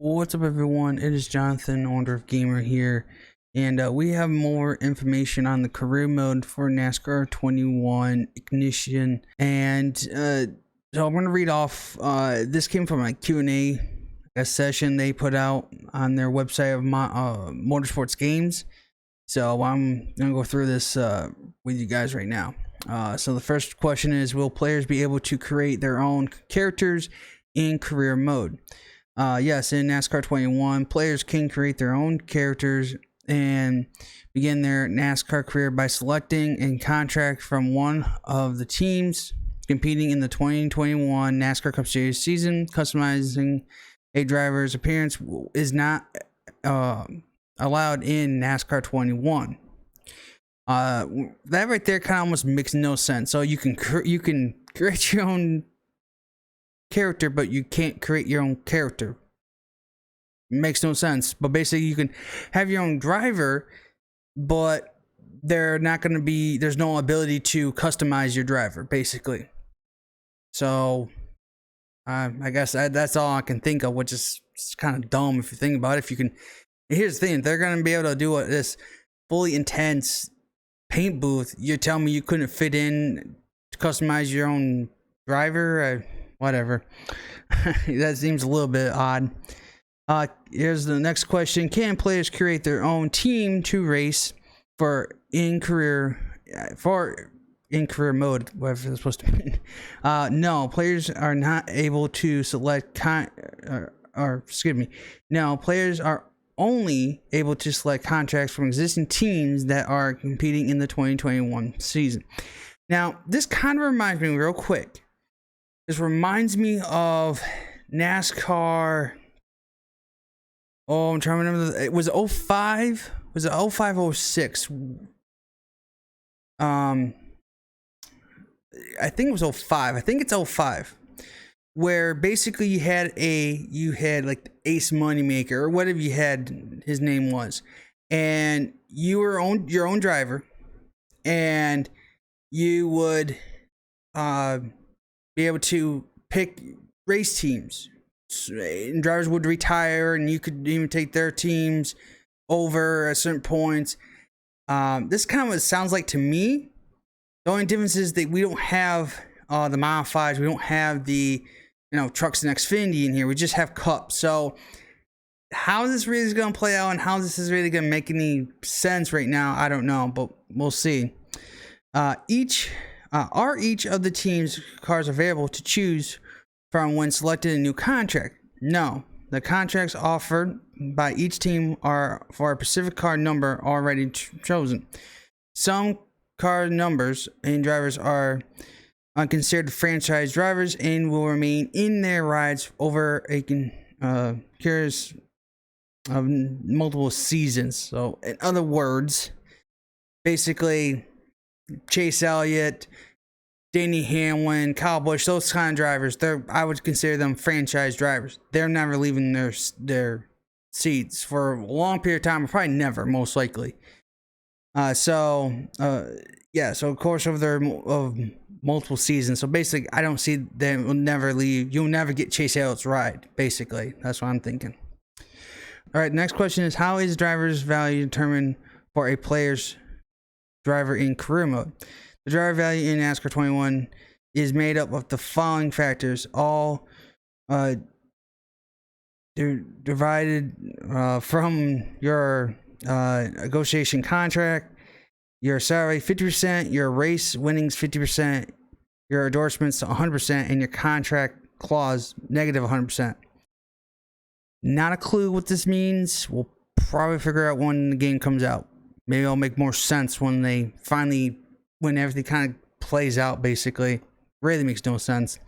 What's up, everyone? It is Jonathan, owner of Gamer here, and we have more information on the career mode for NASCAR 21 Ignition. And so I'm going to read off. This came from a Q&A session they put out on their website of Motorsports Games. So I'm going to go through this with you guys right now. So the first question is, will players be able to create their own characters in career mode? Yes, in NASCAR 21, players can create their own characters and begin their NASCAR career by selecting a contract from one of the teams competing in the 2021 NASCAR Cup Series season. Customizing a driver's appearance is not allowed in NASCAR 21. That right there kind of almost makes no sense. So you can create your own character, but you can't create your own character. Makes no sense. But basically, you can have your own driver, but they're not going to be. There's no ability to customize your driver, basically. So, I guess that's all I can think of, which is kind of dumb if you think about it. If you can, here's the thing: they're going to be able to do this fully intense paint booth. You're telling me you couldn't fit in to customize your own driver? Whatever. That seems a little bit odd. Here's the next question. Can players create their own team to race in career mode, whatever it's supposed to mean? No, players are not able to select No, players are only able to select contracts from existing teams that are competing in the 2021 season. Now, this kind of reminds me real quick. This reminds me of NASCAR. Oh, I'm trying to remember. It was 05? Was it 05, 06? I think it was 05. I think it's 05. Where basically you had like Ace Moneymaker or whatever his name was. And you were your own driver. And you would be able to pick race teams, and drivers would retire, and you could even take their teams over at certain points. This kind of sounds like to me. The only difference is that we don't have the Mile 5s, we don't have the trucks and Xfinity in here. We just have Cup. So how this really is going to play out and how this is really going to make any sense right now, I don't know, but we'll see. Are each of the team's cars available to choose from when selected a new contract? No. The contracts offered by each team are for a specific car number already chosen. Some car numbers and drivers are considered franchise drivers and will remain in their rides over a course of multiple seasons. So, in other words, basically, Chase Elliott, Danny Hamlin, Kyle Busch, those kind of drivers, I would consider them franchise drivers. They're never leaving their seats for a long period of time, or probably never, most likely. So of course of multiple seasons. So basically, I don't see them will never leave. You'll never get Chase Elliott's ride. Basically, that's what I'm thinking. All right, next question is, how is driver's value determined for a player's driver in career mode? The driver value in NASCAR 21 is made up of the following factors, all divided from your negotiation contract, your salary 50%, your race winnings 50%, your endorsements 100%, and your contract clause negative 100%. Not a clue what this means. We'll probably figure out when the game comes out. Maybe it'll make more sense when everything kind of plays out, basically. Really makes no sense.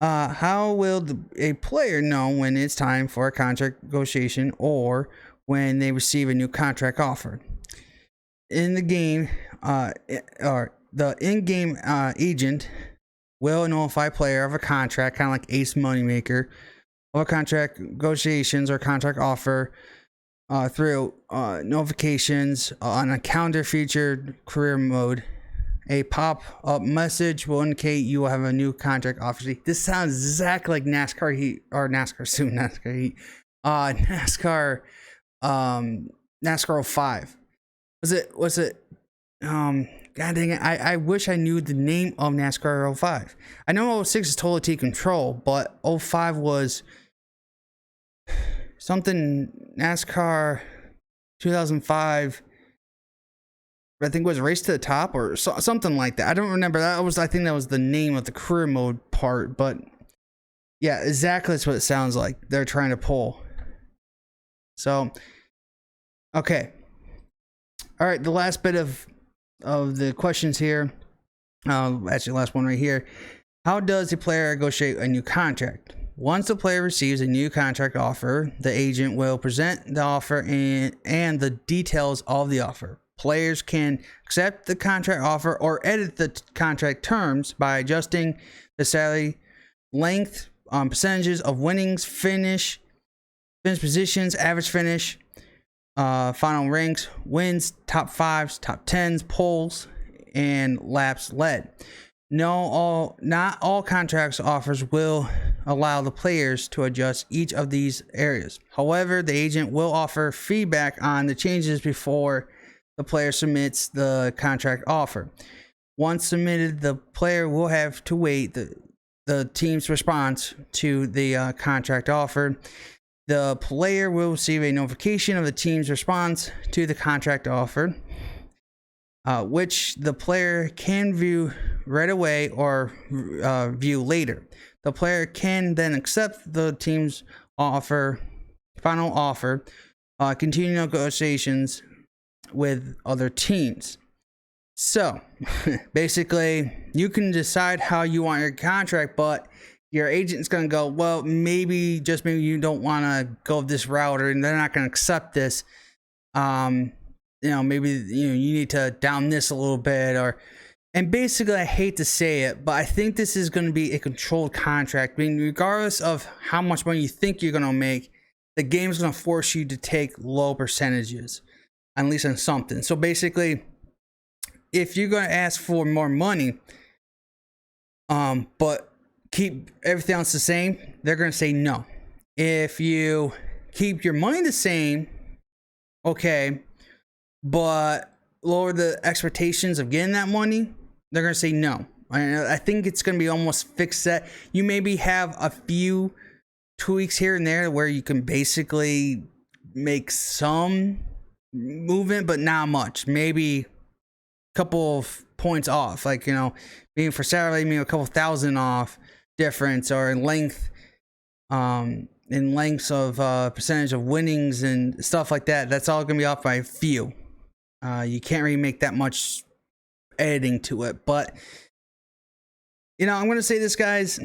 How will a player know when it's time for a contract negotiation or when they receive a new contract offer? In the game, the in-game agent will notify player of a contract, kind of like Ace Moneymaker, or contract negotiations or contract offer through notifications on a calendar-featured career mode. A pop-up message will indicate you will have a new contract offer. This sounds exactly like NASCAR Heat or NASCAR Heat. NASCAR, NASCAR 05. Was it God dang it, I wish I knew the name of NASCAR 05. I know 06 is Total T Control, but 05 was something NASCAR 2005. I think it was Race to the Top or something like that. I don't remember. I think that was the name of the career mode part, but yeah, exactly that's what it sounds like they're trying to pull. So, okay. All right, the last bit of the questions here. Actually, last one right here. How does the player negotiate a new contract? Once the player receives a new contract offer, the agent will present the offer and the details of the offer. Players can accept the contract offer or edit the contract terms by adjusting the salary, length, percentages of winnings, finish positions, average finish, final ranks, wins, top fives, top tens, poles, and laps led. Not all contracts offers will allow the players to adjust each of these areas. However, the agent will offer feedback on the changes before the player submits the contract offer. Once submitted, the player will have to wait the team's response to the contract offer. The player will receive a notification of the team's response to the contract offer, which the player can view right away or view later. The player can then accept the team's final offer, continue negotiations with other teams. So basically, you can decide how you want your contract, but your agent's going to go, well, maybe you don't want to go this route, or they're not going to accept this. Maybe you need to down this a little bit, and basically, I hate to say it, but I think this is going to be a controlled contract. I mean, regardless of how much money you think you're going to make, the game's going to force you to take low percentages, at least on something. So basically, if you're going to ask for more money, but keep everything else the same, they're going to say no. If you keep your money the same, okay, but lower the expectations of getting that money, they're going to say no. I think it's going to be almost fixed set. You maybe have a few tweaks here and there where you can basically make some movement, but not much. Maybe a couple of points off, like, being for salary, maybe a couple thousand off difference, or in lengths of percentage of winnings and stuff like that. That's all going to be off by a few. You can't really make that much editing to it, but I'm going to say this, guys.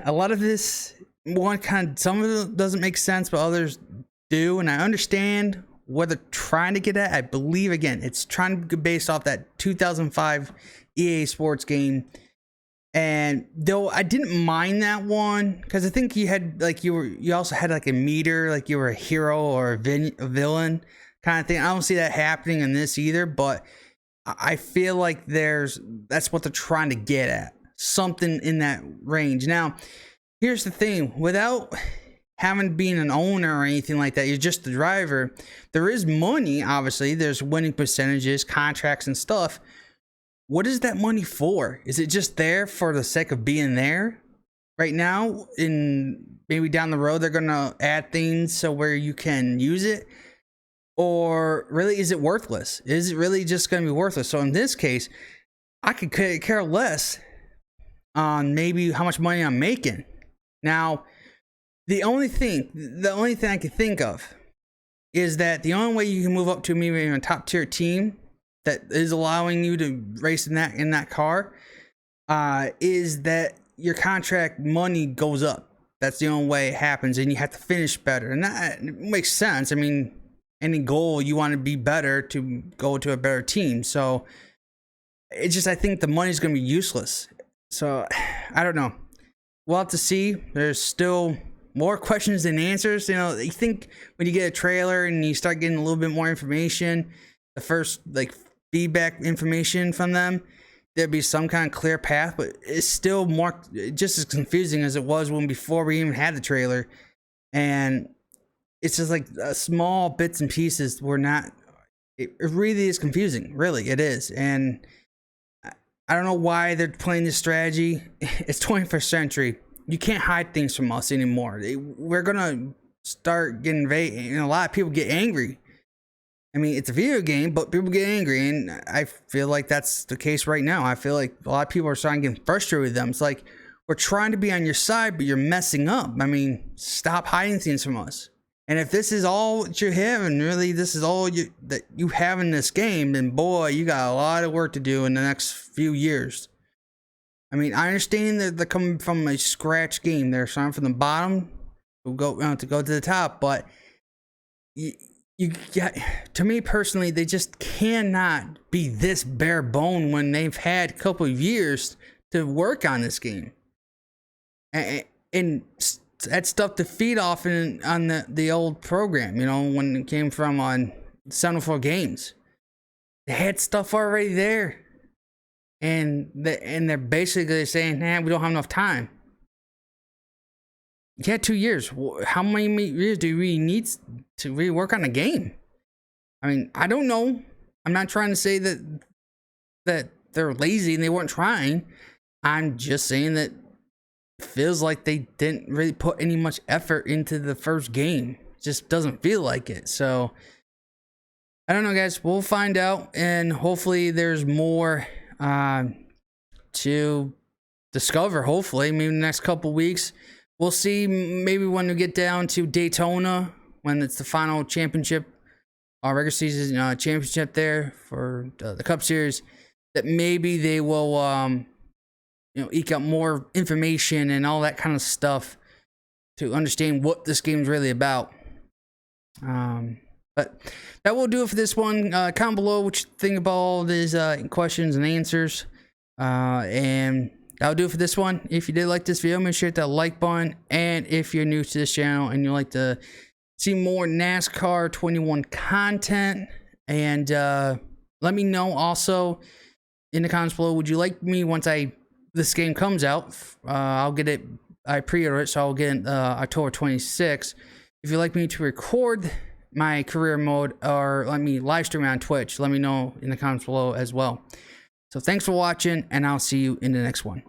A lot of this, some of it doesn't make sense, but others do, and I understand what they're trying to get at. I believe, again, it's trying to be based off that 2005 EA Sports game. And though I didn't mind that one, because I think you had you also had like a meter, like you were a hero or a villain kind of thing. I don't see that happening in this either, but I feel like that's what they're trying to get at, something in that range. Now, here's the thing: without having been an owner or anything like that, you're just the driver. There is money, obviously. There's winning percentages, contracts, and stuff. What is that money for? Is it just there for the sake of being there? Right now, maybe down the road, they're going to add things so where you can use it? Or really, is it worthless? Is it really just going to be worthless? So in this case, I could care less on maybe how much money I'm making. Now, the only thing I can think of is that the only way you can move up to maybe a top tier team that is allowing you to race in that car is that your contract money goes up. That's the only way it happens, and you have to finish better, and that makes sense. I mean, any goal, you want to be better to go to a better team. So it's just, I think the money's going to be useless. So I don't know. We'll have to see. There's still more questions than answers. You think when you get a trailer and you start getting a little bit more information, the first feedback information from them, there'd be some kind of clear path, but it's still just as confusing as it was before we even had the trailer. And it's just like small bits and pieces. It really is confusing. Really, it is. And I don't know why they're playing this strategy. It's 21st century. You can't hide things from us anymore. We're gonna start getting and a lot of people get angry. I mean, it's a video game, but people get angry, and I feel like that's the case right now. I feel like a lot of people are starting to get frustrated with them. It's like, we're trying to be on your side, but you're messing up. I mean, stop hiding things from us. And if this is all that you have, and really this is all that you have in this game, then boy, you got a lot of work to do in the next few years. I mean, I understand that they're coming from a scratch game. They're starting from the bottom to go to the top, but to me personally, they just cannot be this bare bone when they've had a couple of years to work on this game. And that's stuff to feed off on the old program, you know, when it came from on 74 Games. They had stuff already there. And they're basically saying, nah, we don't have enough time. Yeah, 2 years. How many years do we need to really work on a game? I mean, I don't know. I'm not trying to say that they're lazy and they weren't trying. I'm just saying that it feels like they didn't really put any much effort into the first game. It just doesn't feel like it. So, I don't know, guys. We'll find out. And hopefully there's more to discover. Hopefully, maybe in the next couple weeks. We'll see, maybe when we get down to Daytona, when it's the final championship, regular season championship there for the Cup Series, that maybe they will, eke out more information and all that kind of stuff to understand what this game is really about. But that will do it for this one. Comment below what you think about all these questions and answers. And that'll do it for this one. If you did like this video, make sure to hit that like button. And if you're new to this channel and you'd like to see more NASCAR 21 content, and let me know also in the comments below, would you like me, once this game comes out, I'll get it, I pre-order it, so I'll get it October 26th. If you'd like me to record my career mode or let me live stream on Twitch, let me know in the comments below as well. So thanks for watching, and I'll see you in the next one.